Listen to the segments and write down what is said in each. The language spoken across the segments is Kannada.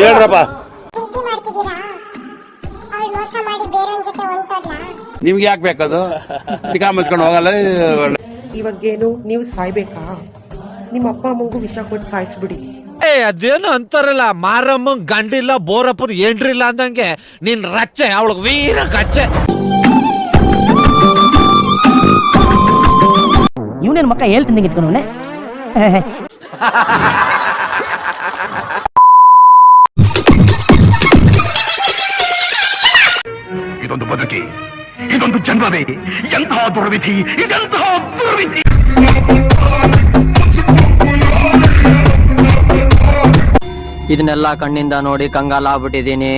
ಹೇಳ್ರಪ್ಪ. ಪ್ರೀತಿ ಮಾಡ್ತಿದ್ದೀರಾ? ಅವಳು ಮೋಸ ಮಾಡಿ ಬೇರೆಯವ್ರ ಜೊತೆ ಹೊಂಟೋದ್ಲಾ? ನಿಮ್ಗೆ ಯಾಕೆ ಬೇಕದು? ತಿಕಾ ಮುಚ್ಕೊಂಡು ಹೋಗಲ್ಲ. ಇವಾಗೇನು ನೀವು ಸಾಯ್ಬೇಕಾ? ನಿಮ್ಮ ಅಪ್ಪ ಅಮ್ಮಂಗೂ ವಿಷ ಕೊಟ್ಟು ಸಾಯಿಸ್ಬಿಡಿ. ಅದೇನು ಅಂತಾರಲ್ಲ, ಮಾರಮ್ಮ ಗಂಡಿಲ್ಲ ಬೋರಪ್ಪನ ಏನ್ರಿಲ್ಲ ಅಂದಂಗೆ ನಿನ್ ರಚ್ಚೆ ಅವಳಿಗೆ ವೀರ ಕಚ್ಚೆ. ಇವನೇನು ಮಕ್ಕ ಹೇಳ್ತಿದ್ದಂಗೆ ಇಟ್ಕೊಂಡವನೆ. ಇದೊಂದು ಬದುಕಿ, ಇದೊಂದು ಜನ್ಮವೇ, ಎಂತಹ ದುರ್ವಿಧಿ, ಇದೆಂತಹ ದುರ್ವಿಧಿ. ಇದನ್ನೆಲ್ಲ ಕಣ್ಣಿಂದ ನೋಡಿ ಕಂಗಾಲಾಗ್ಬಿಟ್ಟಿದೀನಿ.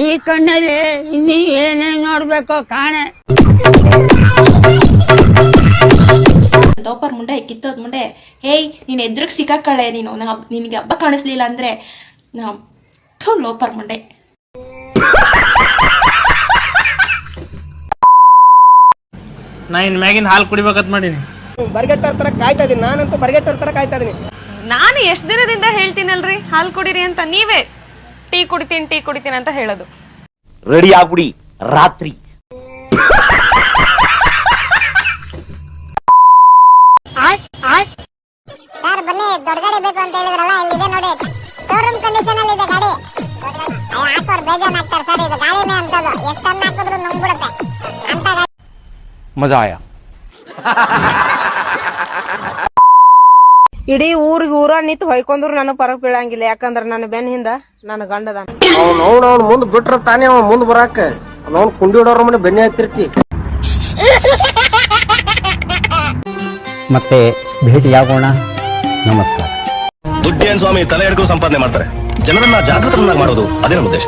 ಈ ಕಣ್ಣಲ್ಲಿ ಇನ್ನೀ ಏನೇನ್ ನೋಡ್ಬೇಕೋ ಕಾಣೆ. ಲೋಪರ್ ಮುಂಡೆ, ಕಿತ್ತೋದ್ ಮುಂಡೆ, ಹೇಯ್ ನೀನ್ ಎದ್ರಗ್ ಸಿಕ್ಕಾಕಳೆ, ನೀನು ನಿನ್ಗೆ ಹಬ್ಬ ಕಾಣಿಸ್ಲಿಲ್ಲ ಅಂದ್ರೆ ಲೋಪರ್ ಮುಂಡೆ. ನಾ ಇನ್ ಮ್ಯಾಗಿನ ಹಾಲು ಕುಡಿಬೇಕಂತ ಮಾಡೀನಿ. ಬರ್ಗೆಟ್ಟರ್ ತರ ಕಾಯ್ತಾ ಇದೀನಿ, ನಾನಂತೂ ಬರ್ಗೆಟ್ಟರ್ ತರ ಕಾಯ್ತಾ ಇದೀನಿ. ನಾನು ಎಷ್ಟ್ ದಿನದಿಂದ ಹೇಳ್ತೀನಲ್ರಿ ಹಾಲು ಕುಡೀರಿ ಅಂತ, ನೀವೇ ಟೀ ಕುಡಿತೀನಿ ಅಂತ ಹೇಳೋದು. ರೆಡಿ ಆಗ್ಬಿಡಿ, ರಾತ್ರಿ ಸರ್ ಬನ್ನಿ, ದೊಡ್ಡ ಗಾಡಿ ಬೇಕು ಅಂತ ಹೇಳಿದ್ರಲ್ಲ, ಇಲ್ಲಿದೆ ನೋಡಿ. ಶೋರೂಮ್ ಕಂಡೀಷನ್ ಅಲ್ಲಿ ಇದೆ ಗಾಡಿ. ಹಾಕೋರ್ ಬೇಜಾನ್ ಆಗ್ತಾರೆ ಸರ್, ಇದು ಗಾಡಿನೇ ಅಂತದ್ದು, ಎಷ್ಟನ್ನ ಹಾಕಿದ್ರು ನುಂಗ್ಬಿಡುತ್ತೆ ಅಂತ ಗಾಡಿ. ಮಜಾ ಆಯ. ಇಡೀ ಊರ ನಿಂತು ಹೊಯ್ಕೊಂಡ್ರು ನನಗ್ ಪರಕ್ ಬೀಳಂಗಿಲ್ಲ, ಯಾಕಂದ್ರ ನನ್ನ ಬೆನ್ ಹಿಂದ ನನ್ನ ಗಂಡದ. ಅವ್ನು ಮುಂದ್ ಬಿಟ್ರ ತಾನೇ ಅವ್ ಮುಂದ್ ಬರಾಕ, ಅವ್ನು ಕುಂಡಿ ಹೊಡೋರ ಮನೆ ಬೆನ್ನಿ ಹತ್ತಿರ್ತಿ. ಮತ್ತೆ ಭೇಟಿಯಾಗೋಣ. ನಮಸ್ಕಾರ. ದುಡ್ಡೇನ್ ಸ್ವಾಮಿ ತಲೆ ಹಿಡ್ಕೊಂಡು ಸಂಪಾದನೆ ಮಾಡ್ತಾರೆ, ಜನರನ್ನ ಜಾಗೃತರನ್ನಾಗಿ ಮಾಡೋದು ಅದೇ ನಮ್ಮ ಉದ್ದೇಶ.